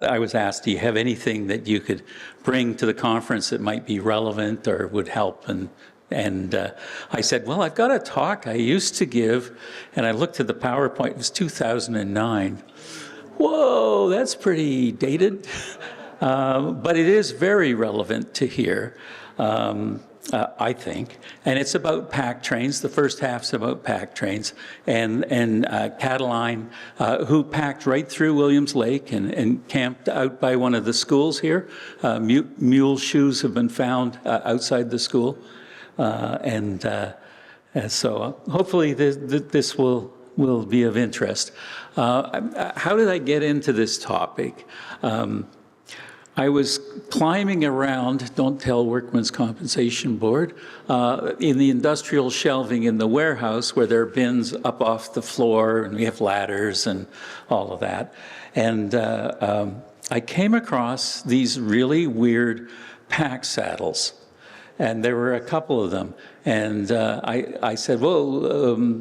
I was asked, do you have anything that you could bring to the conference that might be relevant or would help? And I said, well, I've got a talk I used to give, and I looked at the PowerPoint, it was 2009. Whoa, that's pretty dated. But it is very relevant to here, I think. And it's about pack trains. The first half's about pack trains. And Cataline, who packed right through Williams Lake and camped out by one of the schools here. Mule shoes have been found outside the school. So hopefully this will be of interest. How did I get into this topic? I was climbing around, don't tell Workmen's Compensation Board, in the industrial shelving in the warehouse where there are bins up off the floor and we have ladders and all of that. And I came across these really weird pack saddles. And there were a couple of them. And I said, well,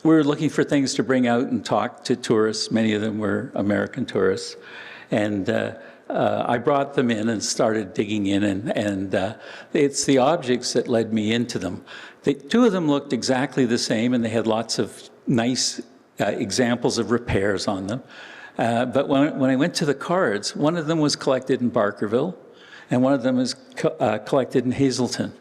we're looking for things to bring out and talk to tourists. Many of them were American tourists. And I brought them in and started digging in, and it's the objects that led me into them. Two of them looked exactly the same, and they had lots of nice examples of repairs on them. But when I went to the cards, one of them was collected in Barkerville, and one of them was collected in Hazelton.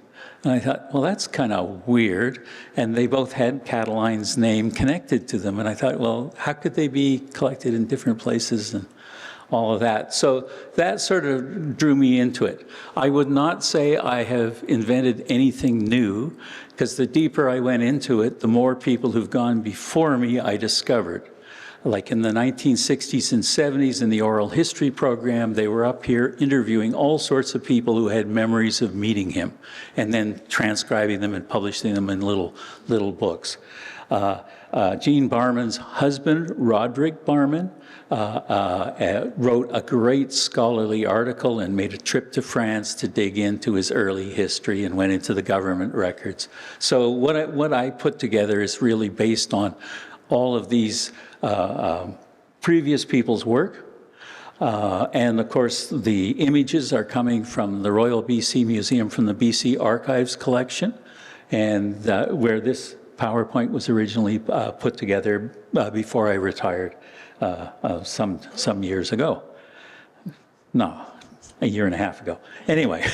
And I thought, well, that's kind of weird. And they both had Cataline's name connected to them. And I thought, well, how could they be collected in different places and all of that? So that sort of drew me into it. I would not say I have invented anything new, because the deeper I went into it, the more people who've gone before me I discovered. Like in the 1960s and 70s in the oral history program, they were up here interviewing all sorts of people who had memories of meeting him, and then transcribing them and publishing them in little books. Jean Barman's husband, Roderick Barman, wrote a great scholarly article and made a trip to France to dig into his early history and went into the government records. So what I put together is really based on all of these previous people's work. And of course, the images are coming from the Royal BC Museum from the BC Archives collection, and where this PowerPoint was originally put together before I retired some years ago. No, a year and a half ago. Anyway,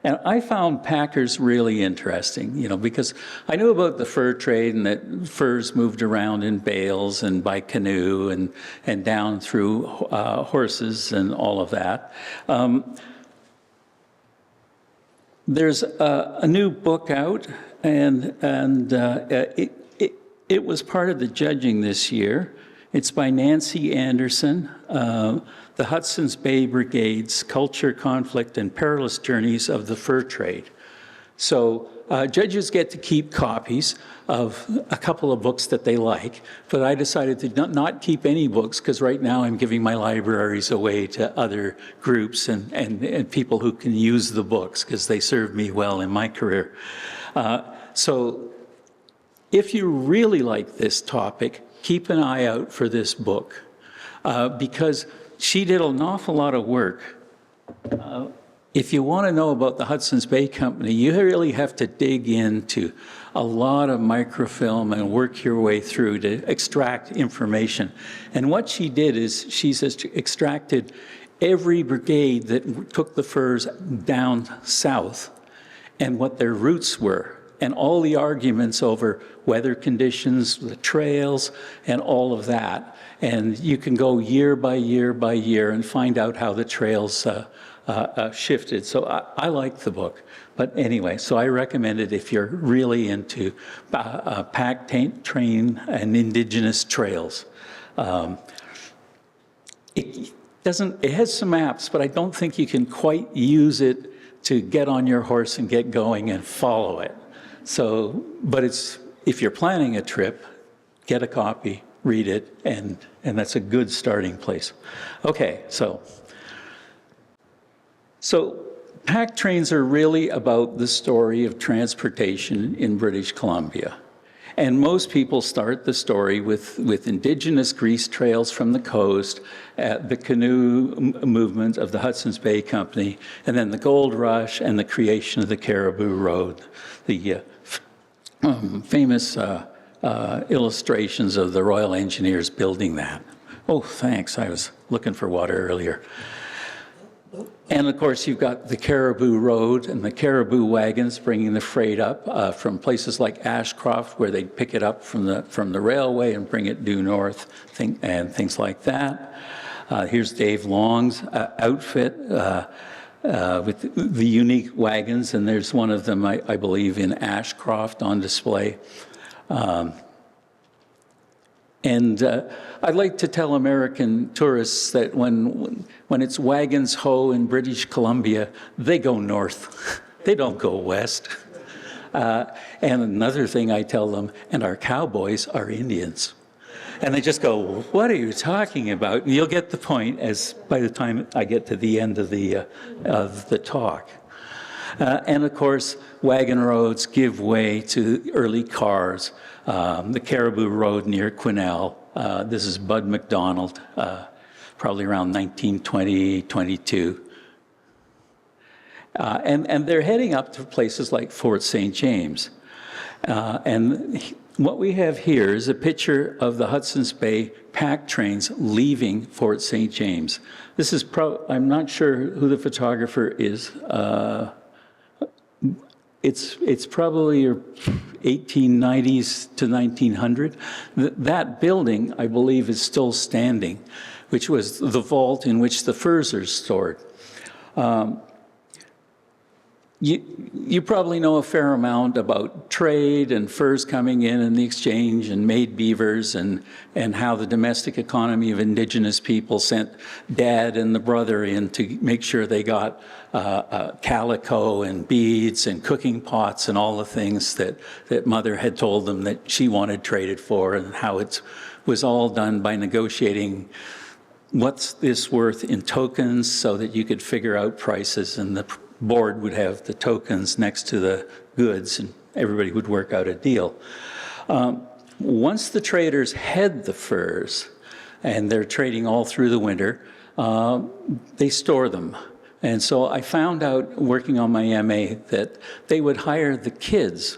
and I found packers really interesting, because I knew about the fur trade and that furs moved around in bales and by canoe and down through horses and all of that. There's a new book out, and it was part of the judging this year. It's by Nancy Anderson, The Hudson's Bay Brigade's Culture, Conflict, and Perilous Journeys of the Fur Trade. So judges get to keep copies of a couple of books that they like, but I decided to not keep any books, because right now I'm giving my libraries away to other groups and people who can use the books, because they served me well in my career. So if you really like this topic, keep an eye out for this book, because she did an awful lot of work. If you want to know about the Hudson's Bay Company, you really have to dig into a lot of microfilm and work your way through to extract information. And what she did is she's extracted every brigade that took the furs down south and what their routes were, and all the arguments over weather conditions, the trails, and all of that. And you can go year by year by year and find out how the trails shifted. So I like the book. But anyway, so I recommend it if you're really into pack train and Indigenous trails. It has some maps, but I don't think you can quite use it to get on your horse and get going and follow it. So, but if you're planning a trip, get a copy, read it, and that's a good starting place. Okay, so pack trains are really about the story of transportation in British Columbia. And most people start the story with indigenous grease trails from the coast, the canoe movement of the Hudson's Bay Company, and then the gold rush and the creation of the Cariboo Road, the famous illustrations of the Royal Engineers building that. Oh, thanks. I was looking for water earlier. And of course, you've got the Cariboo Road and the Cariboo wagons bringing the freight up from places like Ashcroft, where they'd pick it up from the railway and bring it due north, and things like that. Here's Dave Long's outfit with the unique wagons, and there's one of them, I believe, in Ashcroft on display. And I'd like to tell American tourists that when it's wagons ho in British Columbia, they go north. They don't go west. And another thing I tell them, and our cowboys are Indians. And they just go, what are you talking about? And you'll get the point by the time I get to the end of the talk. And of course, wagon roads give way to early cars. The Cariboo Road near Quesnel. This is Bud McDonald, probably around 1920, 22. And they're heading up to places like Fort St. James. And what we have here is a picture of the Hudson's Bay pack trains leaving Fort St. James. This is, I'm not sure who the photographer is. It's probably 1890s to 1900. That building, I believe, is still standing, which was the vault in which the furs are stored. You probably know a fair amount about trade and furs coming in and the exchange and made beavers and how the domestic economy of Indigenous people sent dad and the brother in to make sure they got calico and beads and cooking pots and all the things that mother had told them that she wanted traded for, and how it was all done by negotiating what's this worth in tokens so that you could figure out prices, and the board would have the tokens next to the goods and everybody would work out a deal. Once the traders head the furs, and they're trading all through the winter, they store them. And so I found out, working on my MA, that they would hire the kids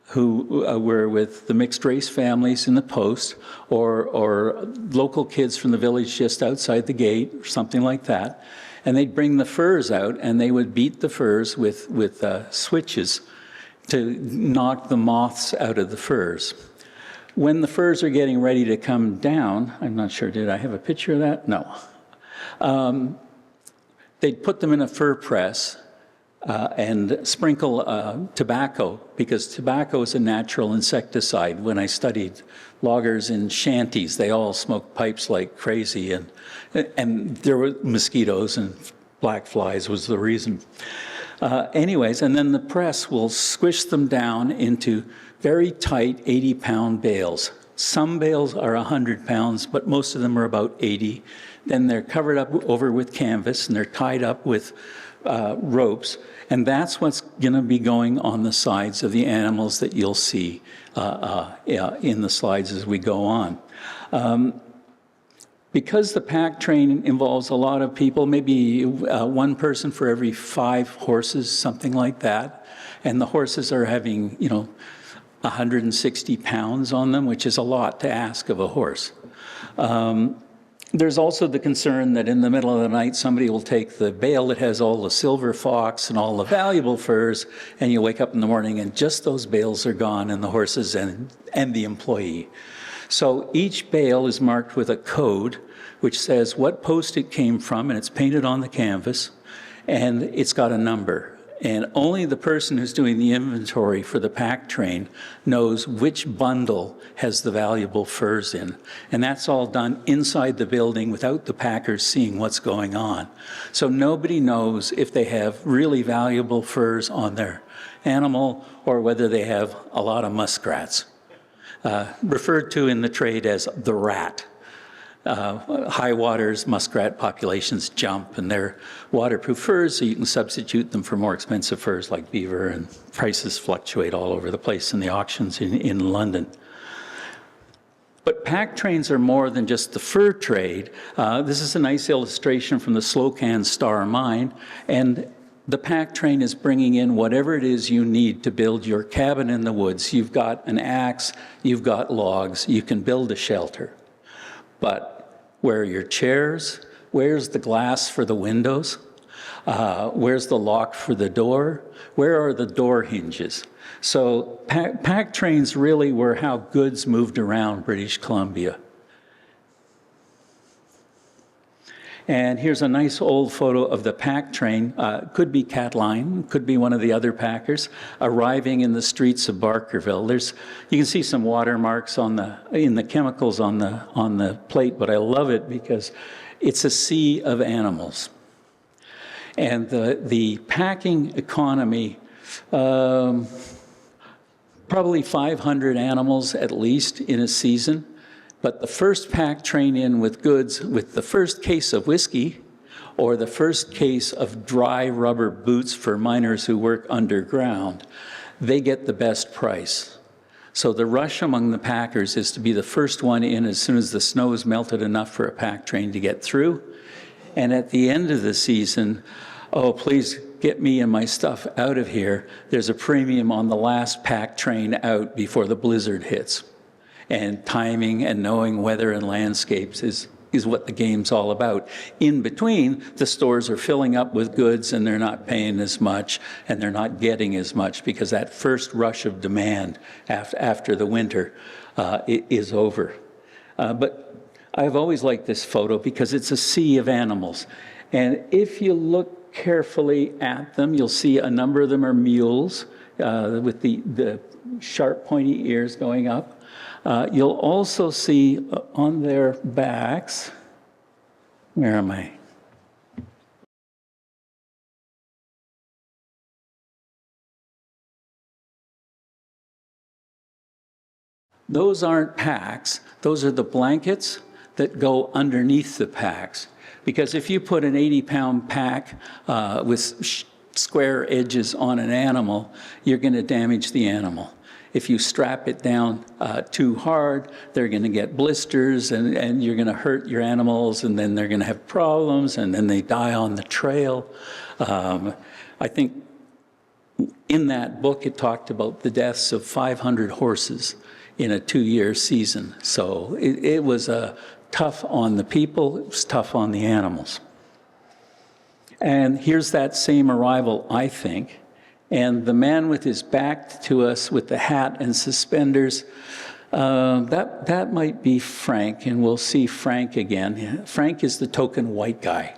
who were with the mixed race families in the post, or local kids from the village just outside the gate, or something like that. And they'd bring the furs out, and they would beat the furs with switches to knock the moths out of the furs. When the furs are getting ready to come down, I'm not sure, did I have a picture of that? No. They'd put them in a fur press and sprinkle tobacco, because tobacco is a natural insecticide. When I studied loggers in shanties, they all smoked pipes like crazy, and there were mosquitoes and black flies was the reason. Anyways, and then the press will squish them down into very tight 80-pound bales. Some bales are 100 pounds, but most of them are about 80. Then they're covered up over with canvas, and they're tied up with ropes, and that's what's going to be going on the sides of the animals that you'll see in the slides as we go on. Because the pack train involves a lot of people, maybe one person for every 5 horses, something like that, and the horses are having, 160 pounds on them, which is a lot to ask of a horse. There's also the concern that in the middle of the night, somebody will take the bale that has all the silver fox and all the valuable furs, and you wake up in the morning and just those bales are gone, and the horses and the employee. So each bale is marked with a code which says what post it came from, and it's painted on the canvas, and it's got a number. And only the person who's doing the inventory for the pack train knows which bundle has the valuable furs in. And that's all done inside the building without the packers seeing what's going on. So nobody knows if they have really valuable furs on their animal or whether they have a lot of muskrats, referred to in the trade as the rat. high waters, muskrat populations jump, and they're waterproof furs, so you can substitute them for more expensive furs like beaver, and prices fluctuate all over the place in the auctions in London. But pack trains are more than just the fur trade. This is a nice illustration from the Slocan Star Mine, and the pack train is bringing in whatever it is you need to build your cabin in the woods. You've got an axe, you've got logs, you can build a shelter. But where are your chairs? Where's the glass for the windows? Where's the lock for the door? Where are the door hinges? So pack trains really were how goods moved around British Columbia. And here's a nice old photo of the pack train. Could be Cataline, could be one of the other packers, arriving in the streets of Barkerville. You can see some watermarks in the chemicals on the plate, but I love it because it's a sea of animals. And the packing economy, probably 500 animals at least in a season. But the first pack train in with goods with the first case of whiskey or the first case of dry rubber boots for miners who work underground, they get the best price. So the rush among the packers is to be the first one in as soon as the snow is melted enough for a pack train to get through. And at the end of the season, oh, please get me and my stuff out of here. There's a premium on the last pack train out before the blizzard hits. And timing and knowing weather and landscapes is what the game's all about. In between, the stores are filling up with goods and they're not paying as much and they're not getting as much because that first rush of demand after the winter is over. But I've always liked this photo because it's a sea of animals. And if you look carefully at them, you'll see a number of them are mules with the sharp pointy ears going up. You'll also see on their backs, where am I? Those aren't packs, those are the blankets that go underneath the packs. Because if you put an 80-pound pack with square edges on an animal, you're going to damage the animal. If you strap it down too hard, they're going to get blisters and you're going to hurt your animals and then they're going to have problems and then they die on the trail. I think in that book it talked about the deaths of 500 horses in a 2-year season. So it was tough on the people, it was tough on the animals. And here's that same arrival, I think. And the man with his back to us with the hat and suspenders, that might be Frank, and we'll see Frank again. Frank is the token white guy,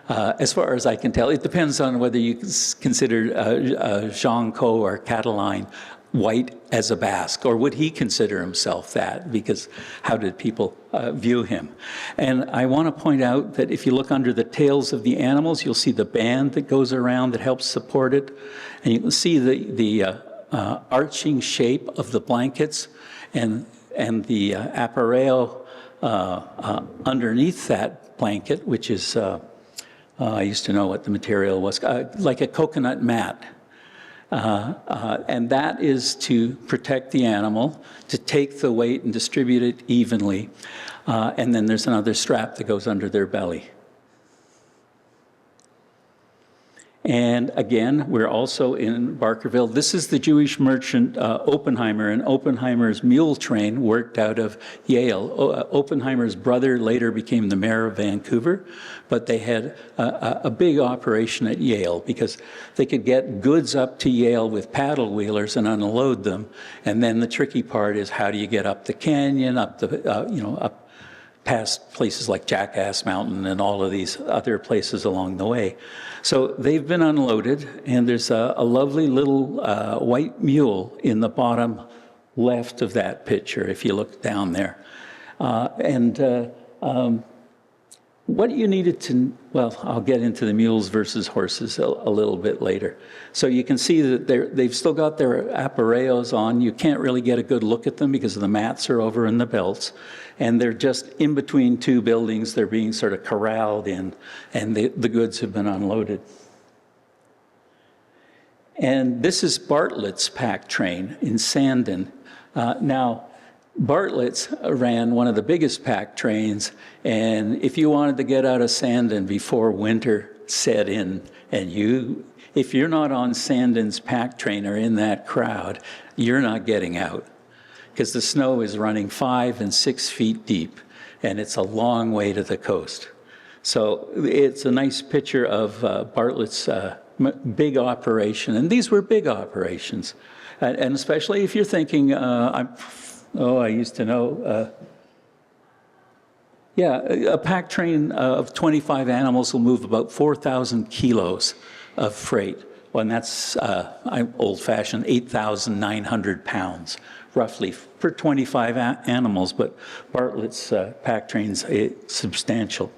as far as I can tell. It depends on whether you consider Jean Caux or Cataline white as a Basque, or would he consider himself that? Because how did people view him? And I want to point out that if you look under the tails of the animals, you'll see the band that goes around that helps support it. And you can see the arching shape of the blankets and the apparel underneath that blanket, which is, I used to know what the material was, like a coconut mat. And that is to protect the animal, to take the weight and distribute it evenly. And then there's another strap that goes under their belly. And again, we're also in Barkerville. This is the Jewish merchant Oppenheimer, and Oppenheimer's mule train worked out of Yale. Oppenheimer's brother later became the mayor of Vancouver, but they had a big operation at Yale because they could get goods up to Yale with paddle wheelers and unload them. And then the tricky part is how do you get up the canyon, up the up past places like Jackass Mountain and all of these other places along the way. So they've been unloaded, and there's a lovely little white mule in the bottom left of that picture, if you look down there. what you needed to, well, I'll get into the mules versus horses a little bit later. So you can see that they've still got their appareos on. You can't really get a good look at them because the mats are over in the belts. And they're just in between two buildings. They're being sort of corralled in, and the goods have been unloaded. And this is Bartlett's pack train in Sandon. Now, Bartlett's ran one of the biggest pack trains, and if you wanted to get out of Sandon before winter set in, and if you're not on Sandon's pack train or in that crowd, you're not getting out, because the snow is running 5 and 6 feet deep, and it's a long way to the coast. So it's a nice picture of Bartlett's big operation, and these were big operations, and especially if you're thinking, I used to know. A pack train of 25 animals will move about 4,000 kilos of freight. Well, and that's, I'm old-fashioned, 8,900 pounds, roughly, for 25 animals. But Bartlett's pack train's substantial.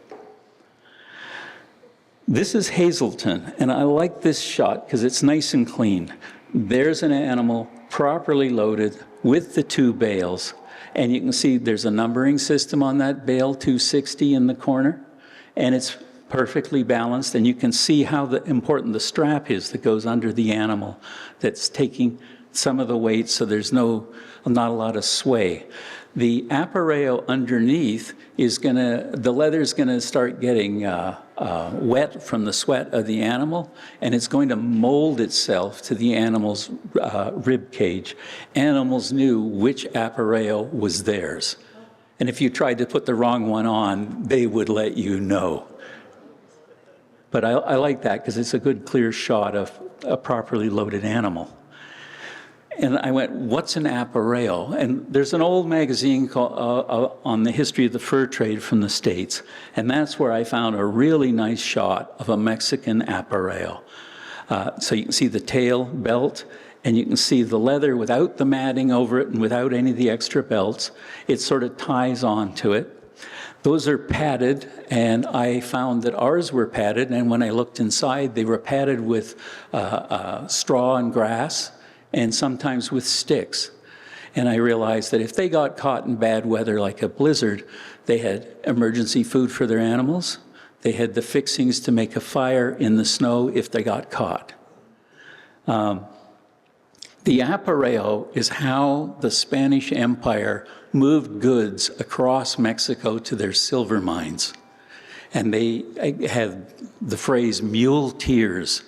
This is Hazelton, and I like this shot because it's nice and clean. There's an animal properly loaded with the 2 bales, and you can see there's a numbering system on that bale, 260 in the corner, and it's perfectly balanced, and you can see how important the strap is that goes under the animal that's taking some of the weight, so there's not a lot of sway. The appareo underneath the leather's gonna start getting wet from the sweat of the animal, and it's going to mold itself to the animal's rib cage. Animals knew which appareo was theirs. And if you tried to put the wrong one on, they would let you know. But I like that because it's a good clear shot of a properly loaded animal. And I went, what's an appareo? And there's an old magazine called, on the history of the fur trade from the States. And that's where I found a really nice shot of a Mexican appareo. So you can see the tail belt, and you can see the leather without the matting over it and without any of the extra belts. It sort of ties onto it. Those are padded, and I found that ours were padded, and when I looked inside, they were padded with straw and grass, and sometimes with sticks. And I realized that if they got caught in bad weather like a blizzard, they had emergency food for their animals. They had the fixings to make a fire in the snow if they got caught. The appareo is how the Spanish Empire moved goods across Mexico to their silver mines. And they had the phrase muleteers.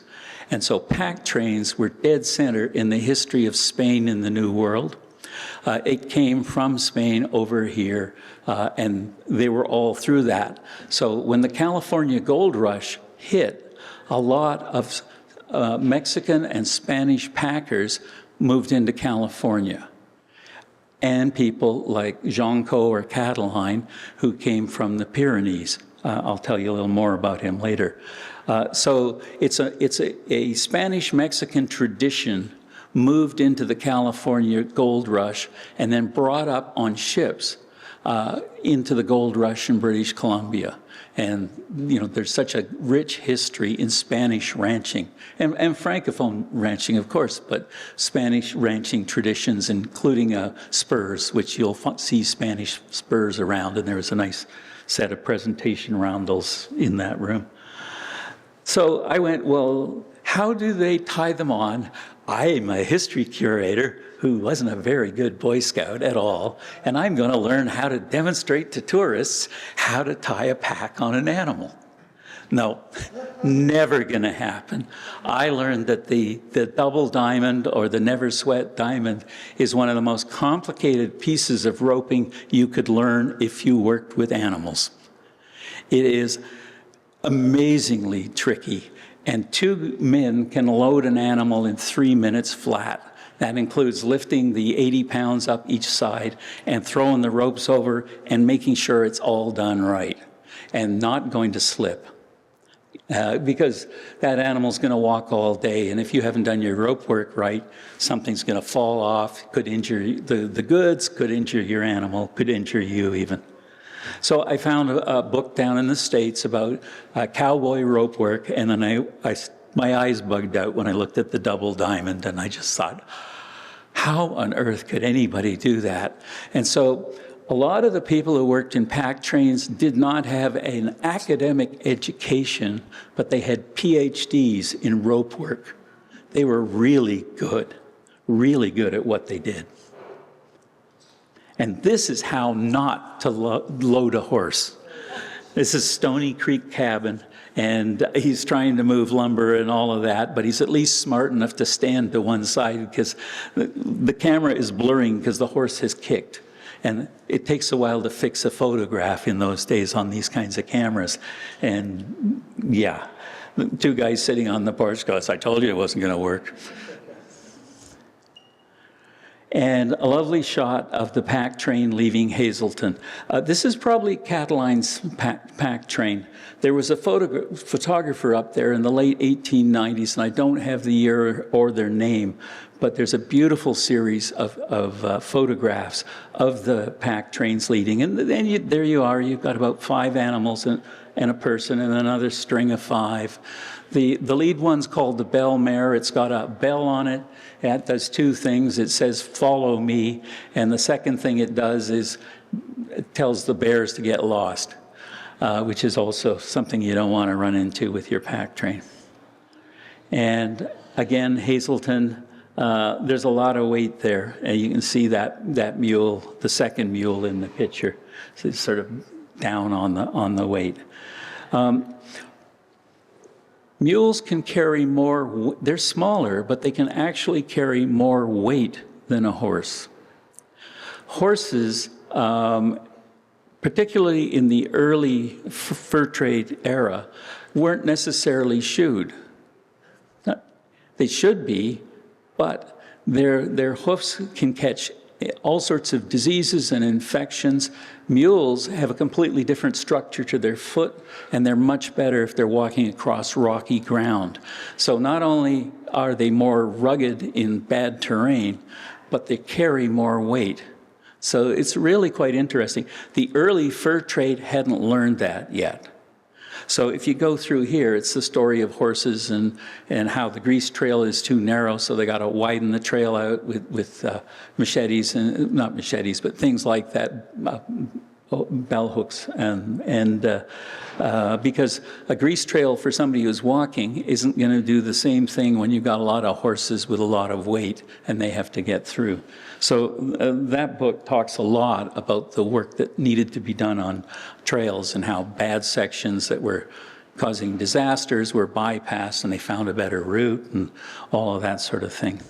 And so pack trains were dead center in the history of Spain in the New World. It came from Spain over here, and they were all through that. So when the California gold rush hit, a lot of Mexican and Spanish packers moved into California. And people like Caux or Cataline, who came from the Pyrenees. I'll tell you a little more about him later. So it's a Spanish-Mexican tradition moved into the California gold rush and then brought up on ships into the gold rush in British Columbia. And, there's such a rich history in Spanish ranching and Francophone ranching, of course, but Spanish ranching traditions, including spurs, which you'll see Spanish spurs around. And there was a nice set of presentation roundels in that room. So I went, well, how do they tie them on? I'm a history curator who wasn't a very good Boy Scout at all, and I'm going to learn how to demonstrate to tourists how to tie a pack on an animal. No, never going to happen. I learned that the double diamond or the never sweat diamond is one of the most complicated pieces of roping you could learn if you worked with animals. It is amazingly tricky, and 2 men can load an animal in 3 minutes flat. That includes lifting the 80 pounds up each side and throwing the ropes over and making sure it's all done right and not going to slip. Because that animal's going to walk all day, and if you haven't done your rope work right, something's going to fall off, could injure the goods, could injure your animal, could injure you even. So I found a book down in the States about cowboy rope work, and then my eyes bugged out when I looked at the double diamond, and I just thought, how on earth could anybody do that? And so a lot of the people who worked in pack trains did not have an academic education, but they had PhDs in rope work. They were really good at what they did. And this is how not to load a horse. This is Stony Creek Cabin, and he's trying to move lumber and all of that, but he's at least smart enough to stand to one side because the camera is blurring because the horse has kicked. And it takes a while to fix a photograph in those days on these kinds of cameras. And yeah, the two guys sitting on the porch goes, I told you it wasn't going to work. And a lovely shot of the pack train leaving Hazelton. This is probably Cataline's pack train. There was a photographer up there in the late 1890s, and I don't have the year or their name, but there's a beautiful series of photographs of the pack trains leading. And then there you are, you've got about 5 animals and a person and another string of 5. The lead one's called the bell mare. It's got a bell on it. It does 2 things. It says, follow me. And the second thing it does is it tells the bears to get lost, which is also something you don't want to run into with your pack train. And again, Hazelton, there's a lot of weight there. And you can see that mule, the second mule in the picture. So it's sort of down on the weight. Mules can carry more, they're smaller, but they can actually carry more weight than a horse. Horses, particularly in the early fur trade era, weren't necessarily shoed. They should be, but their hoofs can catch all sorts of diseases and infections. Mules have a completely different structure to their foot, and they're much better if they're walking across rocky ground. So not only are they more rugged in bad terrain, but they carry more weight. So it's really quite interesting. The early fur trade hadn't learned that yet. So if you go through here, it's the story of horses and how the grease trail is too narrow, so they got to widen the trail out with machetes, and not machetes, but things like that, bell hooks, because a grease trail for somebody who's walking isn't going to do the same thing when you've got a lot of horses with a lot of weight and they have to get through. So that book talks a lot about the work that needed to be done on trails and how bad sections that were causing disasters were bypassed and they found a better route and all of that sort of thing.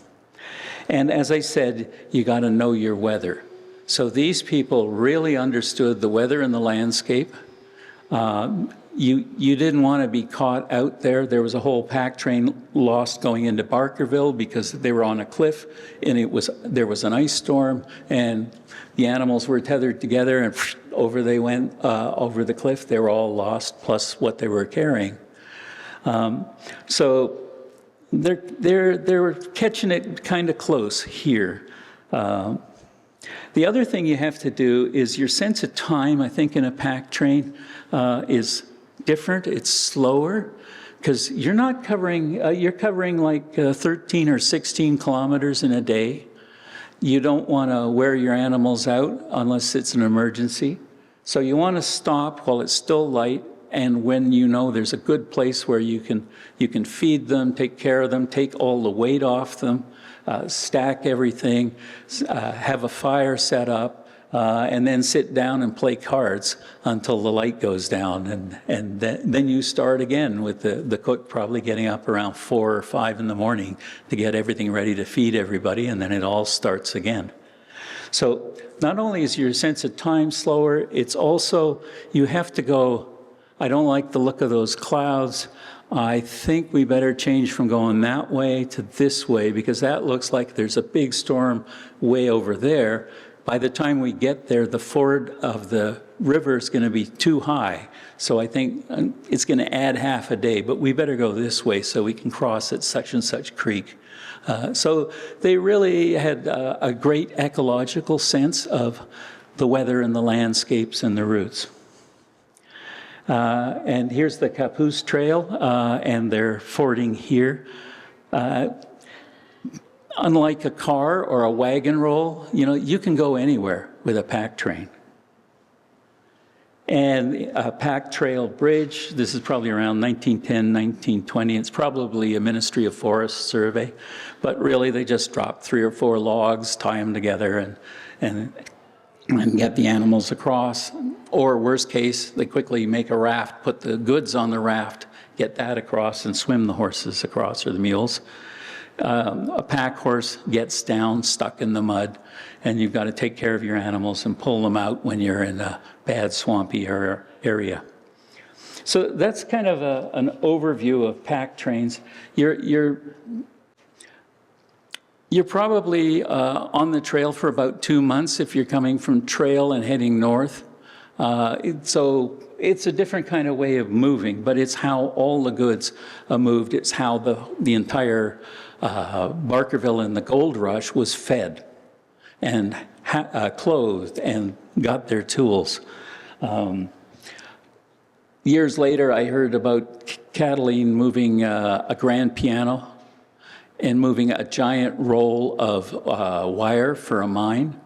And as I said, you got to know your weather. So these people really understood the weather and the landscape. You didn't want to be caught out there. There was a whole pack train lost going into Barkerville because they were on a cliff, and there was an ice storm, and the animals were tethered together, and over they went over the cliff. They were all lost, plus what they were carrying. So they're catching it kind of close here. The other thing you have to do is your sense of time, I think, in a pack train is different. It's slower because you're not covering, you're covering like 13 or 16 kilometers in a day. You don't want to wear your animals out unless it's an emergency. So you want to stop while it's still light, and when you know there's a good place where you can feed them, take care of them, take all the weight off them, stack everything, have a fire set up, and then sit down and play cards until the light goes down. And then you start again with the cook probably getting up around 4 or 5 in the morning to get everything ready to feed everybody, and then it all starts again. So not only is your sense of time slower, it's also you have to go, I don't like the look of those clouds. I think we better change from going that way to this way because that looks like there's a big storm way over there. By the time we get there, the ford of the river is going to be too high. So I think it's going to add half a day, but we better go this way so we can cross at such and such creek. So they really had a great ecological sense of the weather and the landscapes and the routes. And here's the Caux Trail, and they're fording here. Unlike a car or a wagon roll, you can go anywhere with a pack train. And a pack trail bridge, this is probably around 1910, 1920. It's probably a Ministry of Forest survey, but really they just drop 3 or 4 logs, tie them together, and get the animals across. Or worst case, they quickly make a raft, put the goods on the raft, get that across, and swim the horses across, or the mules. A pack horse gets down, stuck in the mud, and you've got to take care of your animals and pull them out when you're in a bad swampy area. So that's kind of an overview of pack trains. You're probably on the trail for about 2 months if you're coming from trail and heading north. So it's a different kind of way of moving, but it's how all the goods are moved. It's how the entire Barkerville and the gold rush was fed and clothed and got their tools. Years later, I heard about Cataline moving a grand piano and moving a giant roll of wire for a mine.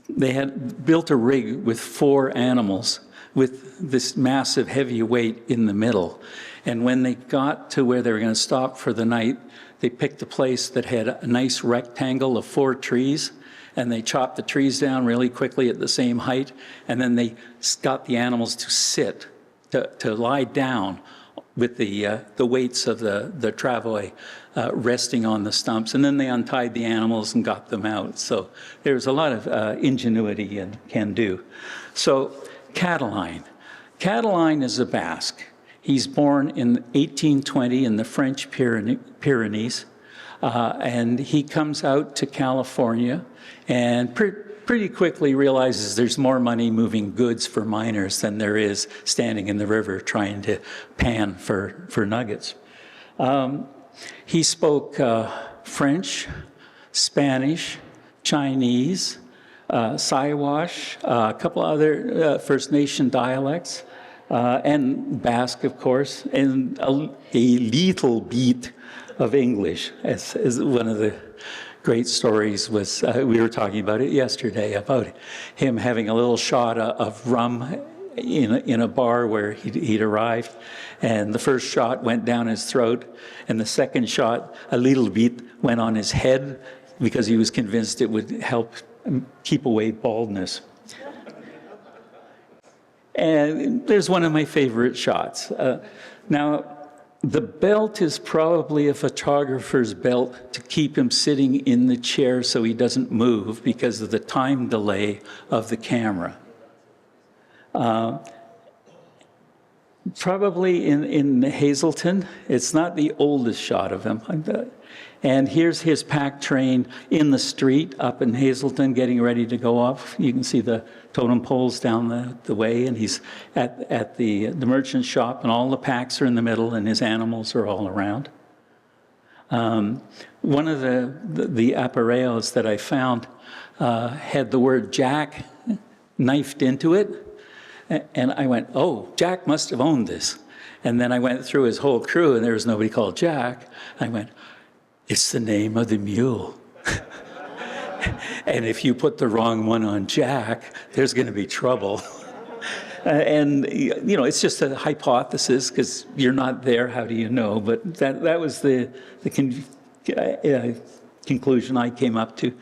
They had built a rig with 4 animals with this massive heavy weight in the middle. And when they got to where they were going to stop for the night, they picked a place that had a nice rectangle of 4 trees, and they chopped the trees down really quickly at the same height, and then they got the animals to sit, to lie down with the weights of the travois resting on the stumps, and then they untied the animals and got them out. So there's a lot of ingenuity and can-do. So Cataline. Cataline is a Basque. He's born in 1820 in the French Pyrenees, and he comes out to California and pretty quickly realizes there's more money moving goods for miners than there is standing in the river trying to pan for nuggets. He spoke French, Spanish, Chinese, Siwash, a couple other First Nation dialects, and Basque, of course, and a little bit of English, as one of the great stories was, we were talking about it yesterday, about him having a little shot of rum in a bar where he'd arrived, and the first shot went down his throat, and the second shot, a little bit, went on his head because he was convinced it would help keep away baldness. And there's one of my favorite shots. Now, the belt is probably a photographer's belt to keep him sitting in the chair so he doesn't move because of the time delay of the camera. Probably in Hazelton. It's not the oldest shot of him. And here's his pack train in the street up in Hazelton getting ready to go off. You can see the totem poles down the way, and he's at the merchant shop, and all the packs are in the middle, and his animals are all around. One of the appareos that I found had the word Jack knifed into it, and I went, oh, Jack must have owned this. And then I went through his whole crew, and there was nobody called Jack. I went, it's the name of the mule. And if you put the wrong one on Jack, there's going to be trouble. And, it's just a hypothesis because you're not there. How do you know? But that was the conclusion I came up to.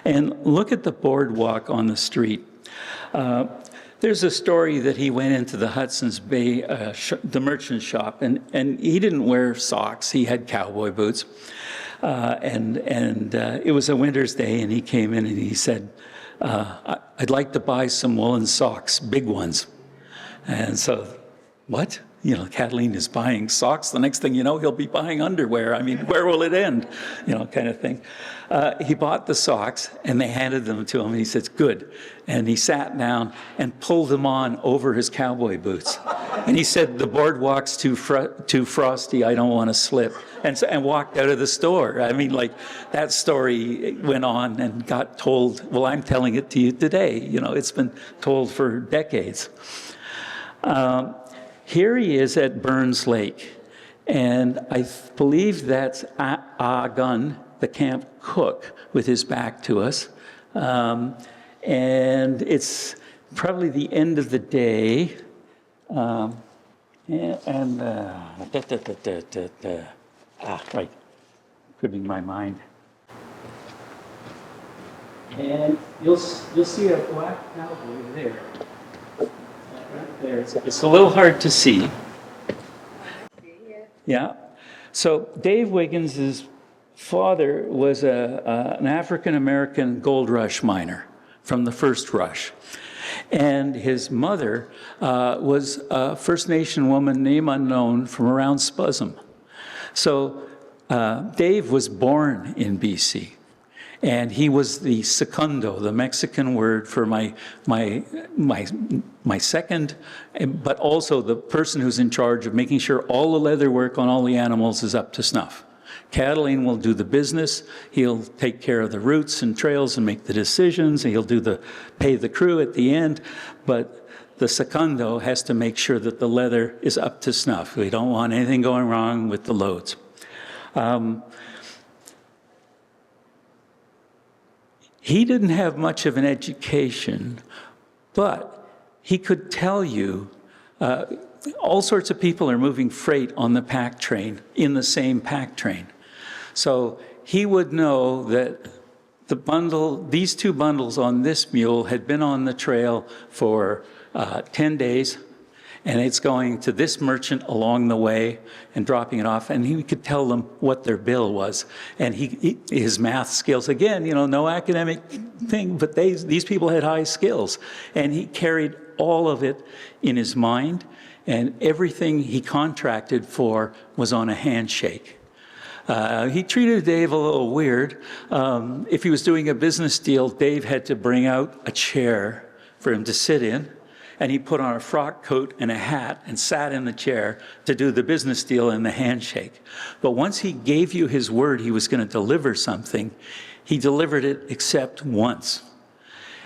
And look at the boardwalk on the street. There's a story that he went into the Hudson's Bay, the merchant shop, and he didn't wear socks. He had cowboy boots. And it was a winter's day, and he came in and he said, I'd like to buy some woolen socks, big ones. And so, what? Cataline is buying socks. The next thing you know, he'll be buying underwear. I mean, where will it end? Kind of thing. He bought the socks, and they handed them to him, and he says, good. And he sat down and pulled them on over his cowboy boots. And he said, the boardwalk's too frosty, I don't want to slip. And walked out of the store. I mean, that story went on and got told. Well, I'm telling it to you today. It's been told for decades. Here he is at Burns Lake, and I believe that's Gun, the camp cook, with his back to us. And it's probably the end of the day, right, cribbing my mind. And you'll see a black cowboy there. Right there. It's a little hard to see. Yeah. So Dave Wiggins' father was an African-American gold rush miner from the first rush. And his mother was a First Nation woman, name unknown, from around Spuzzum. So Dave was born in BC. And he was the secundo, the Mexican word for my second, but also the person who's in charge of making sure all the leather work on all the animals is up to snuff. Cataline will do the business. He'll take care of the routes and trails and make the decisions. And he'll pay the crew at the end. But the secundo has to make sure that the leather is up to snuff. We don't want anything going wrong with the loads. He didn't have much of an education, but he could tell you all sorts of people are moving freight on the pack train, in the same pack train. So he would know that these two bundles on this mule had been on the trail for 10 days, and it's going to this merchant along the way and dropping it off, and he could tell them what their bill was. And his math skills, again, no academic thing, but these people had high skills. And he carried all of it in his mind, and everything he contracted for was on a handshake. He treated Dave a little weird. If he was doing a business deal, Dave had to bring out a chair for him to sit in. And he put on a frock coat and a hat and sat in the chair to do the business deal and the handshake. But once he gave you his word he was going to deliver something, he delivered it except once.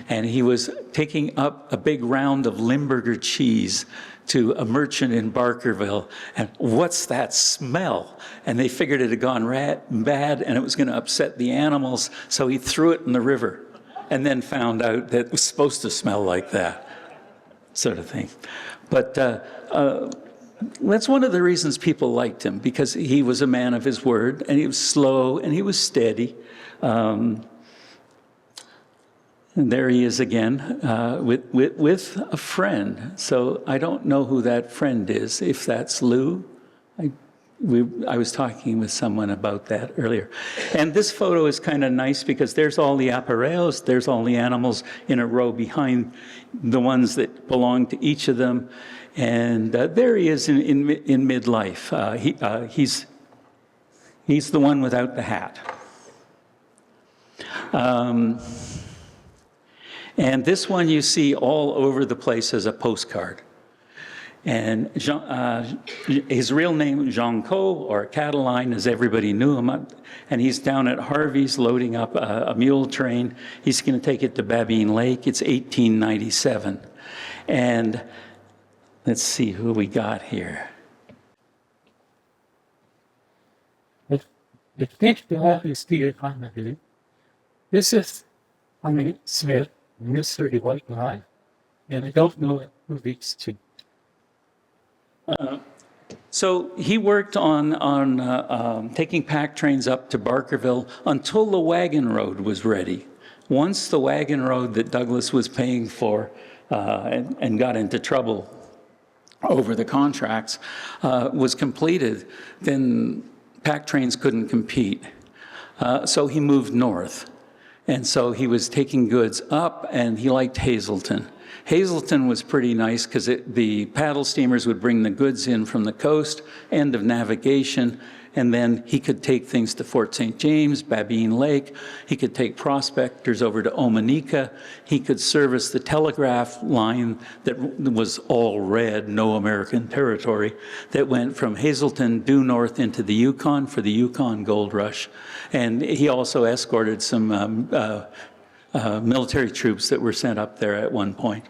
And he was taking up a big round of Limburger cheese to a merchant in Barkerville. And what's that smell? And they figured it had gone bad and it was going to upset the animals. So he threw it in the river and then found out that it was supposed to smell like that. Sort of thing. But that's one of the reasons people liked him, because he was a man of his word, and he was slow, and he was steady. And there he is again with a friend. So I don't know who that friend is, if that's Lou. I was talking with someone about that earlier. And this photo is kind of nice because there's all the appareils, there's all the animals in a row behind the ones that belong to each of them. And there he is in midlife. He's the one without the hat. And this one you see all over the place as a postcard. And his real name, Jean Caux, or Cataline, as everybody knew him. And he's down at Harvey's loading up a mule train. He's going to take it to Babine Lake. It's 1897. And let's see who we got here. The fifth half is still on. This is Smith, Mr. the White Line, and I don't know who these two. So he worked on taking pack trains up to Barkerville until the wagon road was ready. Once the wagon road that Douglas was paying for and got into trouble over the contracts was completed, then pack trains couldn't compete. So he moved north. And so he was taking goods up, and he liked Hazelton. Hazelton was pretty nice because the paddle steamers would bring the goods in from the coast, end of navigation, and then he could take things to Fort St. James, Babine Lake. He could take prospectors over to Omanika. He could service the telegraph line that was all red, no American territory, that went from Hazelton due north into the Yukon for the Yukon Gold Rush. And he also escorted some military troops that were sent up there at one point.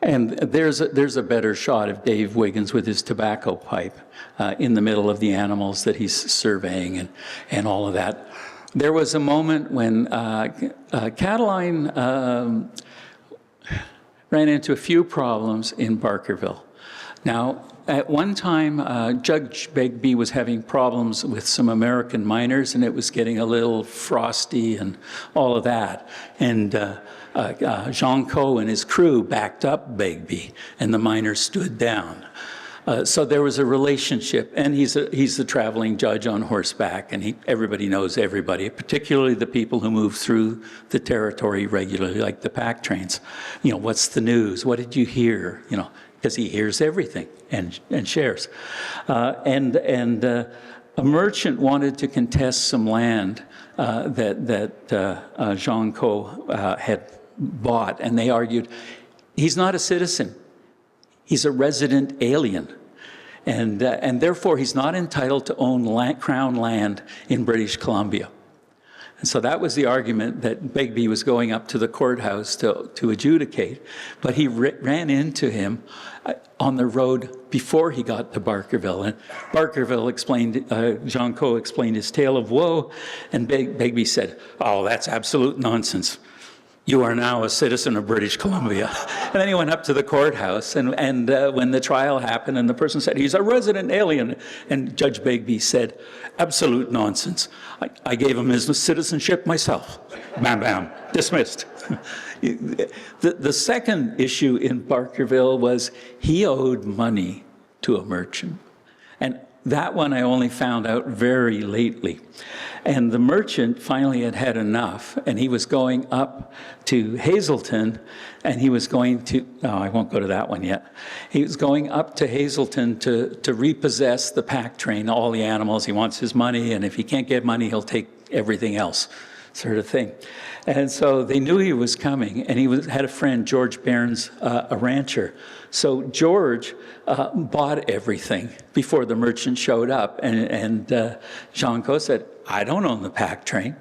And there's a better shot of Dave Wiggins with his tobacco pipe in the middle of the animals that he's surveying and all of that. There was a moment when Cataline ran into a few problems in Barkerville. Now, at one time, Judge Begbie was having problems with some American miners, and it was getting a little frosty and all of that. And Jean Caux and his crew backed up Begbie, and the miners stood down. So there was a relationship, and he's the traveling judge on horseback, and everybody knows everybody, particularly the people who move through the territory regularly, like the pack trains. You know, what's the news? What did you hear? You know, because he hears everything and shares. And a merchant wanted to contest some land that Jean Caux had bought, and they argued, he's not a citizen. He's a resident alien, and therefore he's not entitled to own crown land in British Columbia. And so that was the argument that Begbie was going up to the courthouse to adjudicate. But he ran into him on the road before he got to Barkerville. And Barkerville explained, Jean Caux explained his tale of woe, and Begbie said, "Oh, that's absolute nonsense. You are now a citizen of British Columbia." And then he went up to the courthouse, and when the trial happened, and the person said, "He's a resident alien," and Judge Begbie said, "Absolute nonsense. I gave him his citizenship myself." Bam, bam, dismissed. The second issue in Barkerville was he owed money to a merchant. And that one I only found out very lately. And the merchant finally had had enough, and he was going up to Hazelton, and he was going to, I won't go to that one yet. He was going up to Hazelton to repossess the pack train, all the animals. He wants his money, and if he can't get money, he'll take everything else, sort of thing. And so they knew he was coming, and he had a friend, George Barnes, a rancher. So George bought everything before the merchant showed up, and Jean Caux said, "I don't own the pack train."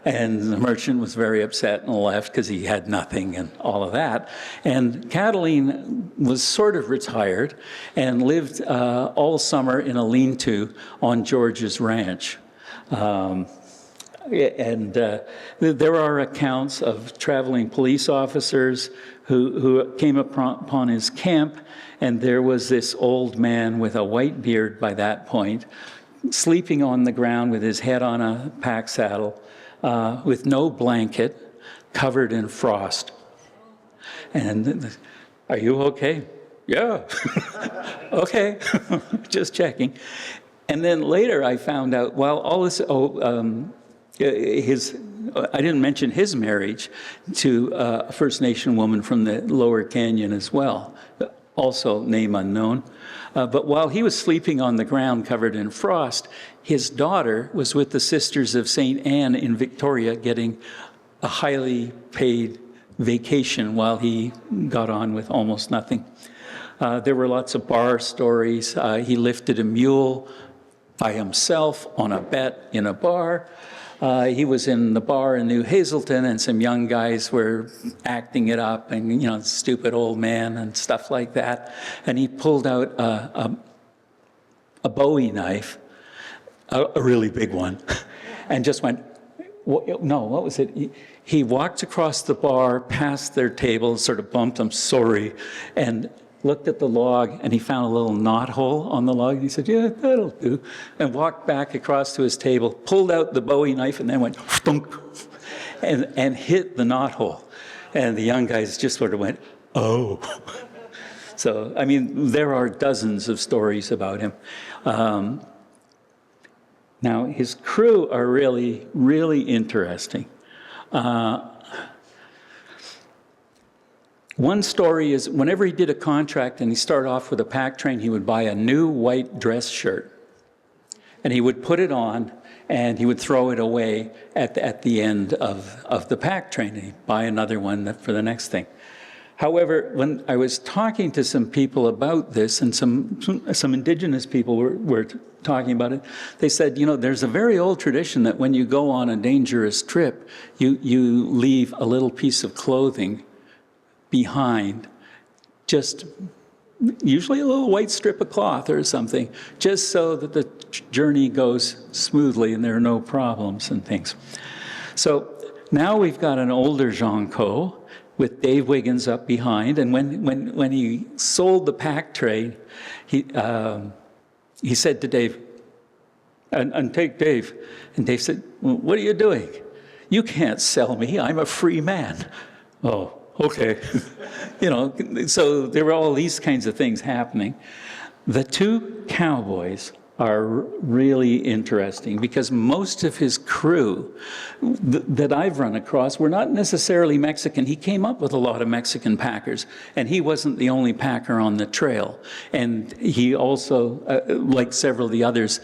And the merchant was very upset and left because he had nothing and all of that. And Cataline was sort of retired and lived all summer in a lean-to on George's ranch. There are accounts of traveling police officers who came upon his camp, and there was this old man with a white beard by that point, sleeping on the ground with his head on a pack saddle, with no blanket, covered in frost. And, "Are you okay?" "Yeah." "Okay." Just checking. And then later I found out, well, all this, I didn't mention his marriage to a First Nation woman from the Lower Canyon as well, also name unknown. But while he was sleeping on the ground covered in frost, his daughter was with the Sisters of St. Anne in Victoria getting a highly paid vacation while he got on with almost nothing. There were lots of bar stories. He lifted a mule by himself on a bet in a bar. He was in the bar in New Hazelton, and some young guys were acting it up, and, you know, stupid old man and stuff like that. And he pulled out a Bowie knife, a really big one, and just went, no, what was it? He walked across the bar, past their table, sort of bumped them, sorry, and looked at the log, and he found a little knot hole on the log, and he said, "Yeah, that'll do," and walked back across to his table, pulled out the Bowie knife, and then went thunk, and hit the knot hole. And the young guys just sort of went, "Oh." So, I mean, there are dozens of stories about him. Now, his crew are really, really interesting. One story is whenever he did a contract and he started off with a pack train, he would buy a new white dress shirt. And he would put it on and he would throw it away at the end of the pack train. He'd buy another one for the next thing. However, when I was talking to some people about this, and some Indigenous people were talking about it, they said, you know, there's a very old tradition that when you go on a dangerous trip, you leave a little piece of clothing behind, just usually a little white strip of cloth or something, just so that the journey goes smoothly and there are no problems and things. So now we've got an older Jean Caux with Dave Wiggins up behind, and when he sold the pack train, he said to Dave, and take Dave, and Dave said, well, what are you doing? You can't sell me, I'm a free man. Oh, okay. You know, so there were all these kinds of things happening. The two cowboys are really interesting because most of his crew that I've run across were not necessarily Mexican. He came up with a lot of Mexican packers, and he wasn't the only packer on the trail. And he also, like several of the others,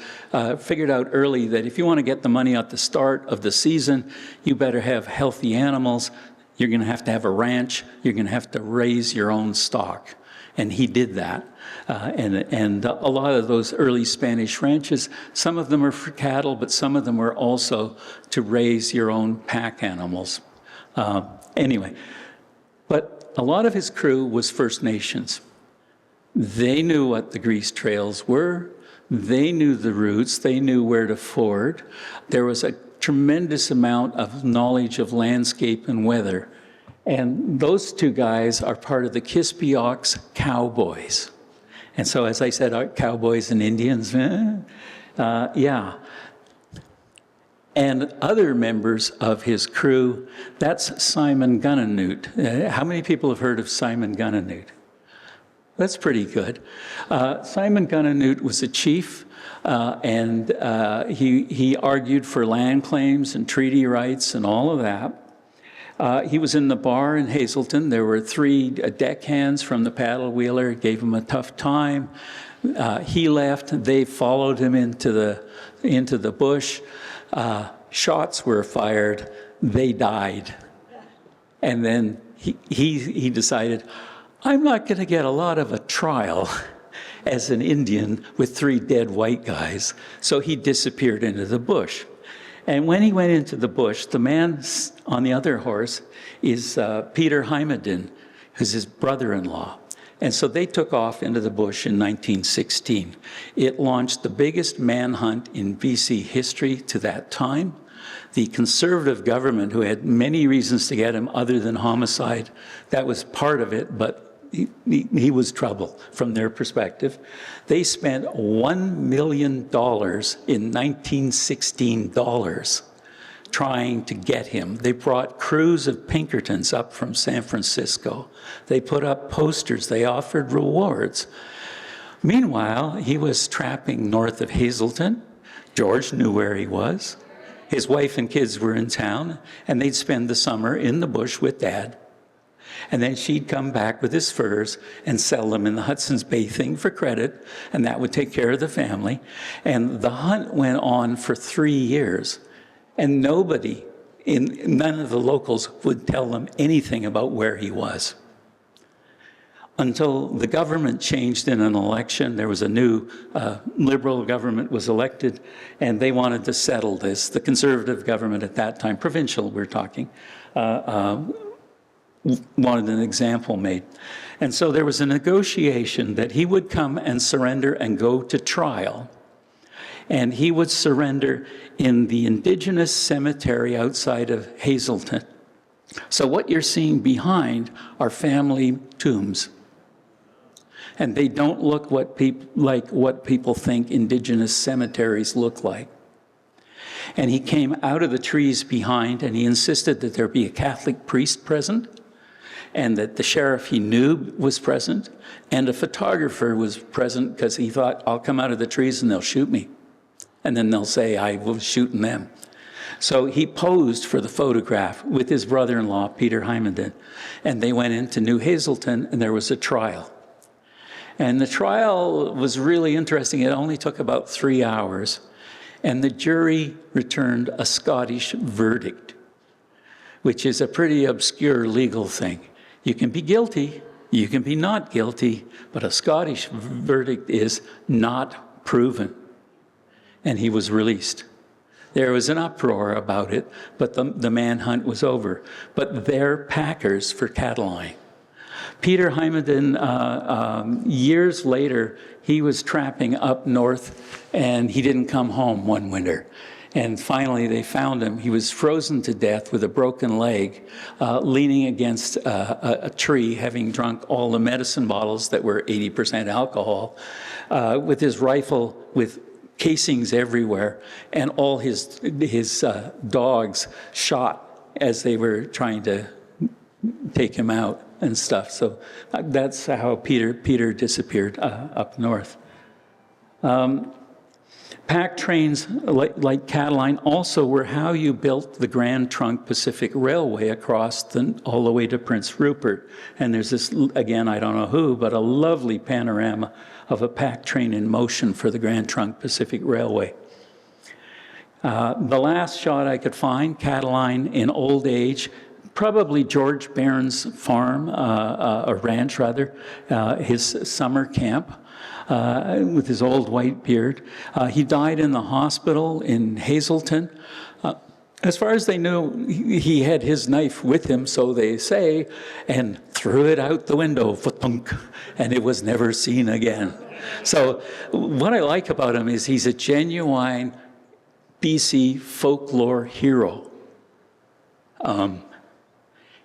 figured out early that if you want to get the money at the start of the season, you better have healthy animals. You're going to have a ranch. You're going to have to raise your own stock. And he did that. And a lot of those early Spanish ranches, some of them are for cattle, but some of them were also to raise your own pack animals. Anyway, but a lot of his crew was First Nations. They knew what the grease trails were. They knew the routes. They knew where to ford. There was a tremendous amount of knowledge of landscape and weather. And those two guys are part of the Kispiox cowboys. And so, as I said, cowboys and Indians, yeah. And other members of his crew, that's Simon Gunnanoot. How many people have heard of Simon Gunnanoot? That's pretty good. Simon Gunnanoot was a chief, and he argued for land claims and treaty rights and all of that. He was in the bar in Hazelton. There were 3 deckhands from the paddle wheeler, gave him a tough time. He left. They followed him into the bush. Shots were fired. They died. And then he decided, I'm not going to get a lot of a trial as an Indian with 3 dead white guys. So he disappeared into the bush. And when he went into the bush, the man on the other horse is Peter Hymedin, who's his brother-in-law. And so they took off into the bush in 1916. It launched the biggest manhunt in BC history to that time. The Conservative government, who had many reasons to get him other than homicide, that was part of it, but he was trouble from their perspective. They spent $1 million in 1916 dollars trying to get him. They brought crews of Pinkertons up from San Francisco. They put up posters. They offered rewards. Meanwhile, he was trapping north of Hazelton. George knew where he was. His wife and kids were in town, and they'd spend the summer in the bush with Dad. And then she'd come back with his furs and sell them in the Hudson's Bay thing for credit, and that would take care of the family. And the hunt went on for 3 years, and none of the locals would tell them anything about where he was. Until the government changed in an election, there was a new Liberal government was elected, and they wanted to settle this. The Conservative government at that time, provincial we're talking, wanted an example made. And so there was a negotiation that he would come and surrender and go to trial. And he would surrender in the Indigenous cemetery outside of Hazelton. So what you're seeing behind are family tombs. And they don't look like what people think Indigenous cemeteries look like. And he came out of the trees behind, and he insisted that there be a Catholic priest present, and that the sheriff he knew was present, and a photographer was present because he thought, I'll come out of the trees and they'll shoot me. And then they'll say I was shooting them. So he posed for the photograph with his brother-in-law, Peter Hammond, and they went into New Hazelton, and there was a trial. And the trial was really interesting. It only took about 3 hours, and the jury returned a Scottish verdict, which is a pretty obscure legal thing. You can be guilty, you can be not guilty, but a Scottish verdict is not proven. And he was released. There was an uproar about it, but the manhunt was over. But they're packers for Cataline. Peter Hammond, years later, he was trapping up north, and he didn't come home one winter. And finally, they found him. He was frozen to death with a broken leg, leaning against a tree, having drunk all the medicine bottles that were 80% alcohol, with his rifle with casings everywhere, and all his dogs shot as they were trying to take him out and stuff. So that's how Peter disappeared up north. Pack trains like Cataline also were how you built the Grand Trunk Pacific Railway across all the way to Prince Rupert. And there's this, again, I don't know who, but a lovely panorama of a pack train in motion for the Grand Trunk Pacific Railway. The last shot I could find, Cataline in old age, probably George Barron's farm, or ranch rather, his summer camp. With his old white beard. He died in the hospital in Hazelton. As far as they knew, he had his knife with him, so they say, and threw it out the window, and it was never seen again. So what I like about him is he's a genuine BC folklore hero.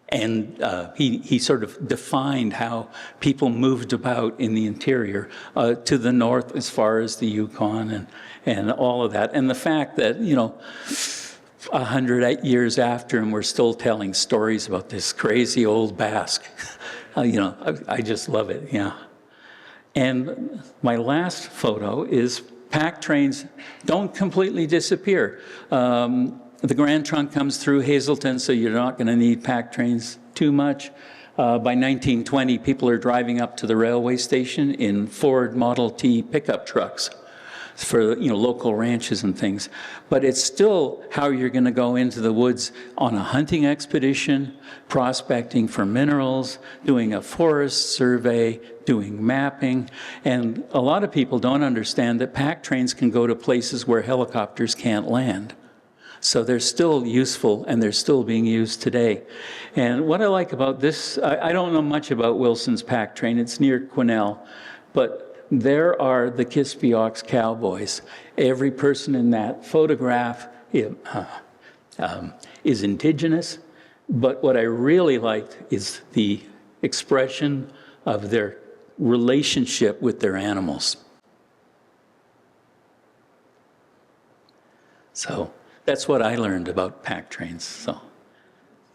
And he sort of defined how people moved about in the interior to the north as far as the Yukon and all of that. And the fact that, 100 years after him, we're still telling stories about this crazy old Basque. I just love it, yeah. And my last photo is pack trains don't completely disappear. The Grand Trunk comes through Hazelton, so you're not going to need pack trains too much. By 1920, people are driving up to the railway station in Ford Model T pickup trucks for local ranches and things. But it's still how you're going to go into the woods on a hunting expedition, prospecting for minerals, doing a forest survey, doing mapping. And a lot of people don't understand that pack trains can go to places where helicopters can't land. So they're still useful, and they're still being used today. And what I like about this, I don't know much about Wilson's pack train. It's near Quesnel, but there are the Kispiox cowboys. Every person in that photograph is Indigenous, but what I really liked is the expression of their relationship with their animals. So that's what I learned about pack trains. So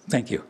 thank you.